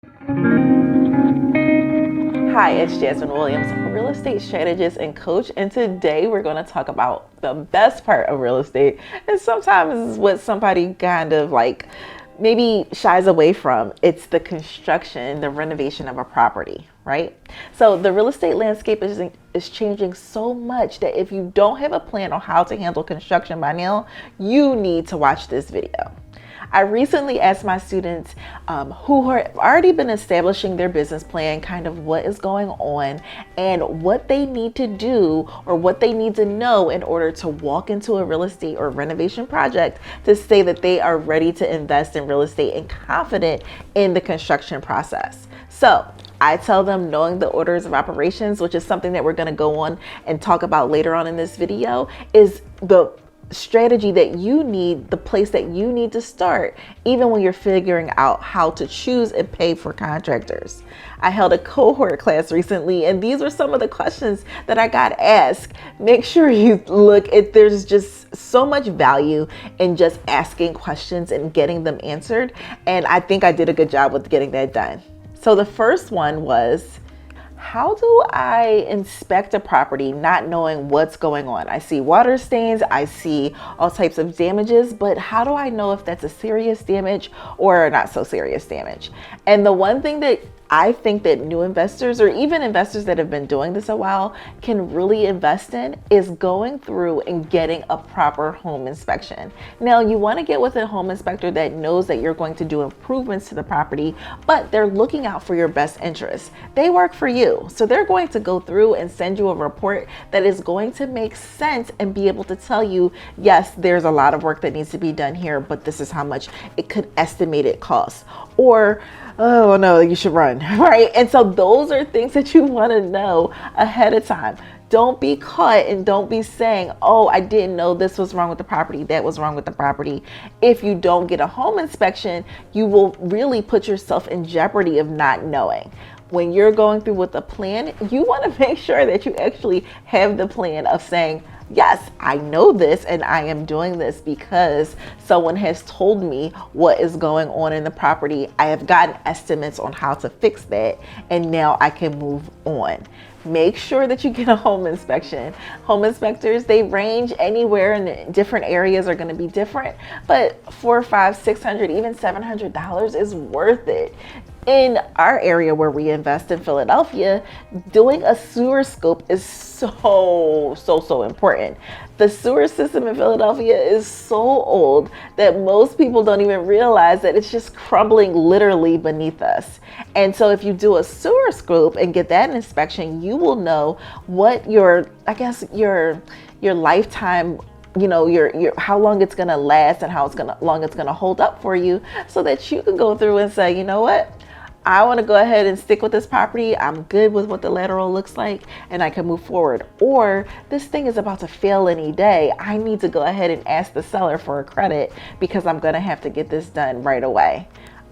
Hi, it's Jasmine Williams, real estate strategist and coach, and today we're going to talk about the best part of real estate, and sometimes what somebody kind of like maybe shies away from. It's the construction, the renovation of a property, right? So the real estate landscape is changing so much that if you don't have a plan on how to handle construction by now, you need to watch this video. I recently asked my students who have already been establishing their business plan, kind of what is going on and what they need to do or what they need to know in order to walk into a real estate or renovation project to say that they are ready to invest in real estate and confident in the construction process. So I tell them knowing the orders of operations, which is something that we're going to go on and talk about later on in this video, is the strategy that you need, the place that you need to start, even when you're figuring out how to choose and pay for contractors. I held a cohort class recently, and these were some of the questions that I got asked. Make sure you look at, there's just so much value in just asking questions and getting them answered. And I think I did a good job with getting that done. So the first one was, how do I inspect a property not knowing what's going on? I see water stains, I see all types of damages, but how do I know if that's a serious damage or not so serious damage? And the one thing that I think that new investors or even investors that have been doing this a while can really invest in is going through and getting a proper home inspection. Now, you want to get with a home inspector that knows that you're going to do improvements to the property, but they're looking out for your best interests. They work for you. So they're going to go through and send you a report that is going to make sense and be able to tell you, yes, there's a lot of work that needs to be done here, but this is how much it could estimate it costs. Or, oh no, you should run, right? And so those are things that you want to know ahead of time. Don't be caught and don't be saying, oh, I didn't know this was wrong with the property, that was wrong with the property. If you don't get a home inspection, you will really put yourself in jeopardy of not knowing. When you're going through with a plan, you want to make sure that you actually have the plan of saying, yes, I know this and I am doing this because someone has told me what is going on in the property. I have gotten estimates on how to fix that, and now I can move on. Make sure that you get a home inspection. Home inspectors, they range anywhere, and different areas are going to be different, but $400, $500, $600, even $700 is worth it. In our area where we invest in Philadelphia, doing a sewer scope is so important. The sewer system in Philadelphia is so old that most people don't even realize that it's just crumbling literally beneath us. And so if you do a sewer scope and get that inspection, you will know what your lifetime, your how long it's gonna last and how long it's gonna hold up for you, so that you can go through and say, you know what? I want to go ahead and stick with this property. I'm good with what the lateral looks like and I can move forward. Or this thing is about to fail any day. I need to go ahead and ask the seller for a credit because I'm going to have to get this done right away.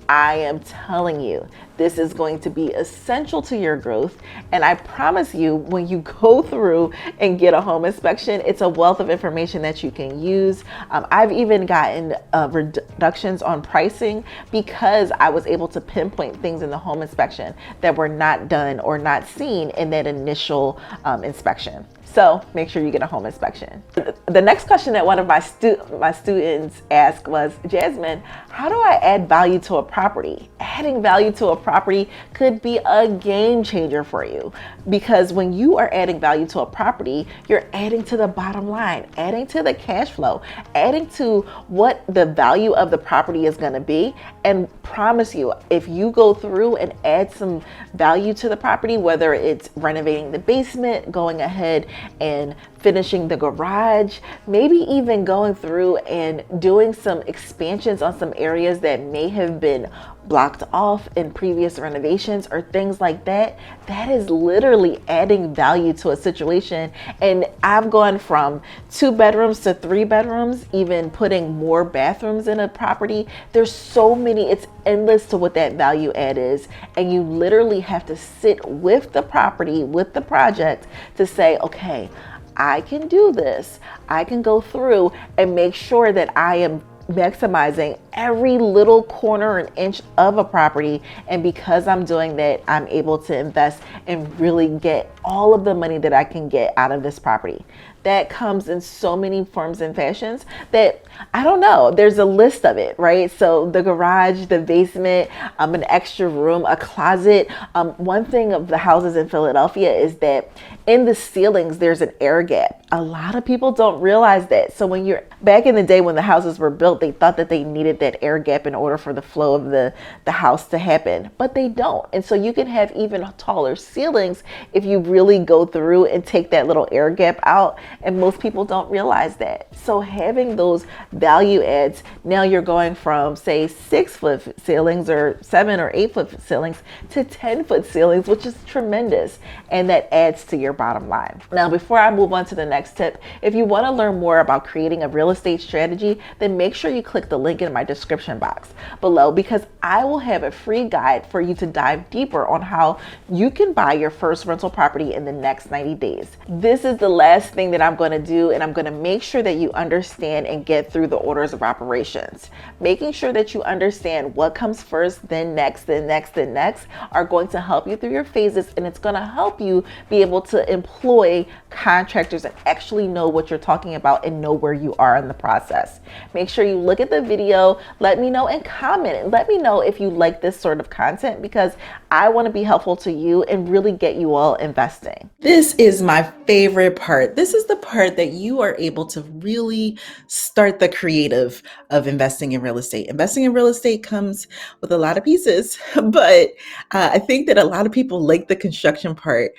I am telling you, this is going to be essential to your growth. And I promise you, when you go through and get a home inspection, it's a wealth of information that you can use. I've even gotten reductions on pricing because I was able to pinpoint things in the home inspection that were not done or not seen in that initial inspection. So make sure you get a home inspection. The next question that one of my students asked was, Jasmine, how do I add value to a property? Adding value to a property could be a game changer for you, because when you are adding value to a property, you're adding to the bottom line, adding to the cash flow, adding to what the value of the property is going to be. And promise you, if you go through and add some value to the property, whether it's renovating the basement, going ahead and finishing the garage, maybe even going through and doing some expansions on some areas that may have been blocked off in previous renovations or things like that, that is literally adding value to a situation. And I've gone from 2 bedrooms to 3 bedrooms, even putting more bathrooms in a property. There's so many, it's endless to what that value add is. And you literally have to sit with the property, with the project to say, okay, I can do this. I can go through and make sure that I am maximizing every little corner and inch of a property. And because I'm doing that, I'm able to invest and really get all of the money that I can get out of this property. That comes in so many forms and fashions that I don't know. There's a list of it, right? So the garage, the basement, an extra room, a closet. One thing of the houses in Philadelphia is that in the ceilings, there's an air gap. A lot of people don't realize that. So when you're back in the day when the houses were built, they thought that they needed that air gap in order for the flow of the house to happen, but they don't. And so you can have even taller ceilings if you really go through and take that little air gap out. And most people don't realize that. So having those value adds, now you're going from say 6-foot ceilings or 7 or 8-foot ceilings to 10-foot ceilings, which is tremendous. And that adds to your bottom line. Now, before I move on to the next tip, if you want to learn more about creating a real estate strategy, then make sure you click the link in my description box below, because I will have a free guide for you to dive deeper on how you can buy your first rental property in the next 90 days. This is the last thing that I'm going to do, and I'm going to make sure that you understand and get through the orders of operations. Making sure that you understand what comes first, then next, then next, then next are going to help you through your phases, and it's going to help you be able to employ contractors and actually know what you're talking about and know where you are in the process. Make sure you look at the video, let me know, and comment, and let me know if you like this sort of content, because I want to be helpful to you and really get you all investing. This is my favorite part. This is the part that you are able to really start the creative of investing in real estate. Investing in real estate comes with a lot of pieces, but I think that a lot of people like the construction part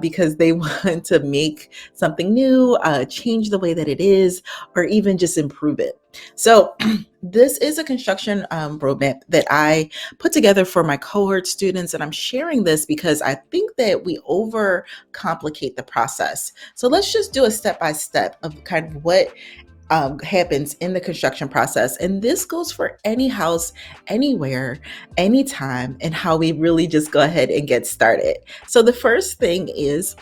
because they want to make something new, change the way that it is, or even just improve it. So this is a construction roadmap that I put together for my cohort students, and I'm sharing this because I think that we overcomplicate the process. So let's just do a step-by-step of kind of what happens in the construction process. And this goes for any house, anywhere, anytime, and how we really just go ahead and get started. So the first thing is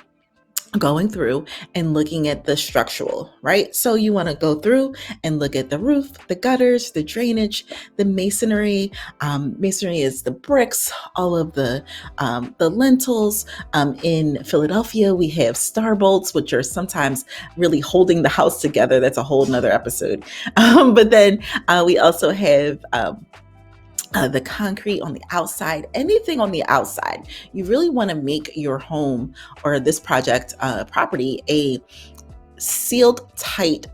going through and looking at the structural, right? So you want to go through and look at the roof, the gutters, the drainage, the masonry. Masonry is the bricks, all of the lintels. In Philadelphia, we have star bolts, which are sometimes really holding the house together. That's a whole nother episode. But then we also have the concrete on the outside, anything on the outside. You really want to make your home or this project property a sealed tight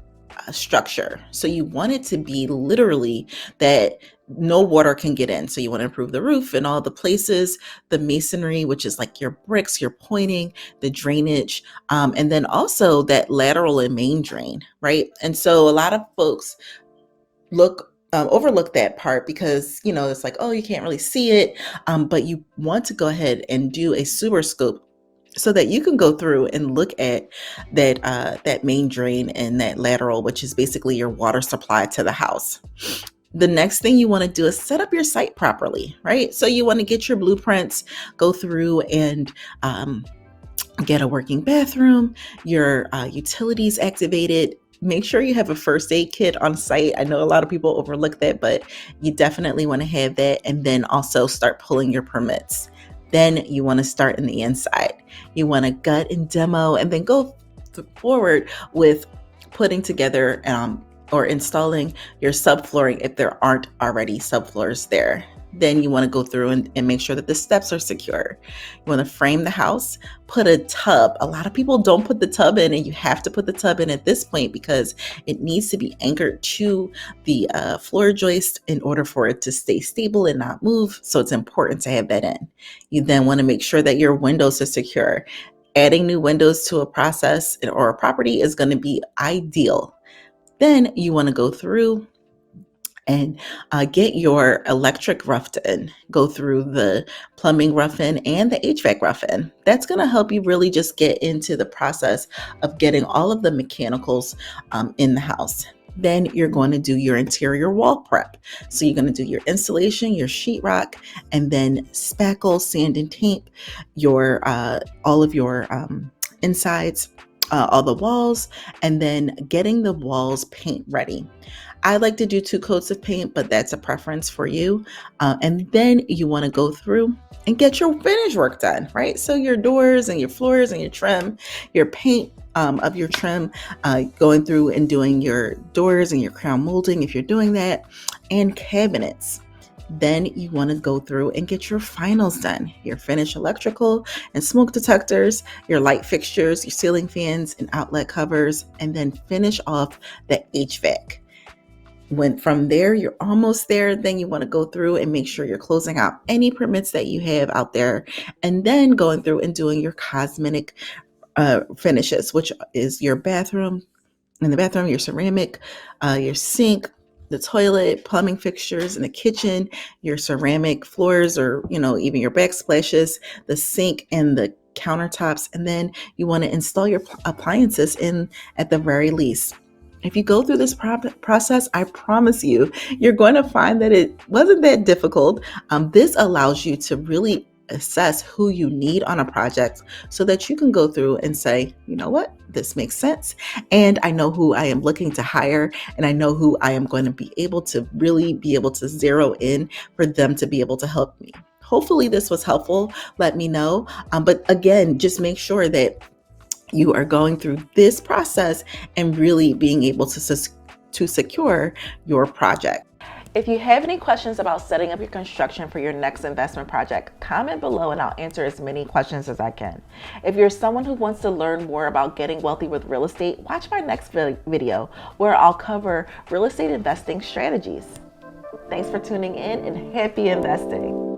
structure. So you want it to be literally that no water can get in. So you want to improve the roof and all the places, the masonry, which is like your bricks, your pointing, the drainage, and then also that lateral and main drain, right? And so a lot of folks overlook that part because, it's like, oh, you can't really see it. But you want to go ahead and do a super scope so that you can go through and look at that main drain and that lateral, which is basically your water supply to the house. The next thing you want to do is set up your site properly, right? So you want to get your blueprints, go through and get a working bathroom, your utilities activated. Make sure you have a first aid kit on site. I know a lot of people overlook that, but you definitely want to have that. And then also start pulling your permits. Then you want to start in the inside. You want to gut and demo and then go forward with putting together or installing your subflooring if there aren't already subfloors there. Then you want to go through and make sure that the steps are secure. You want to frame the house, put a tub. A lot of people don't put the tub in, and you have to put the tub in at this point because it needs to be anchored to the floor joist in order for it to stay stable and not move. So it's important to have that in. You then want to make sure that your windows are secure. Adding new windows to a process or a property is going to be ideal. Then you want to go through and get your electric roughed in, go through the plumbing rough in and the HVAC rough in. That's going to help you really just get into the process of getting all of the mechanicals in the house. Then you're going to do your interior wall prep. So you're going to do your insulation, your sheetrock, and then spackle, sand, and tape your all of your insides, all the walls, and then getting the walls paint ready. I like to do 2 coats of paint, but that's a preference for you. And then you want to go through and get your finish work done, right? So your doors and your floors and your trim, your paint of your trim, going through and doing your doors and your crown molding if you're doing that, and cabinets. Then you want to go through and get your finals done, your finished electrical and smoke detectors, your light fixtures, your ceiling fans and outlet covers, and then finish off the HVAC. When from there, you're almost there, then you want to go through and make sure you're closing out any permits that you have out there, and then going through and doing your cosmetic finishes, which is your bathroom, in the bathroom, your ceramic, your sink, the toilet, plumbing fixtures in the kitchen, your ceramic floors, or even your backsplashes, the sink and the countertops. And then you want to install your appliances in at the very least. If you go through this process, I promise you, you're going to find that it wasn't that difficult. This allows you to really assess who you need on a project so that you can go through and say, you know what, this makes sense. And I know who I am looking to hire, and I know who I am going to be able to really be able to zero in for them to be able to help me. Hopefully this was helpful. Let me know. But again, just make sure that you are going through this process and really being able to secure your project. If you have any questions about setting up your construction for your next investment project, comment below and I'll answer as many questions as I can. If you're someone who wants to learn more about getting wealthy with real estate, watch my next video where I'll cover real estate investing strategies. Thanks for tuning in and happy investing.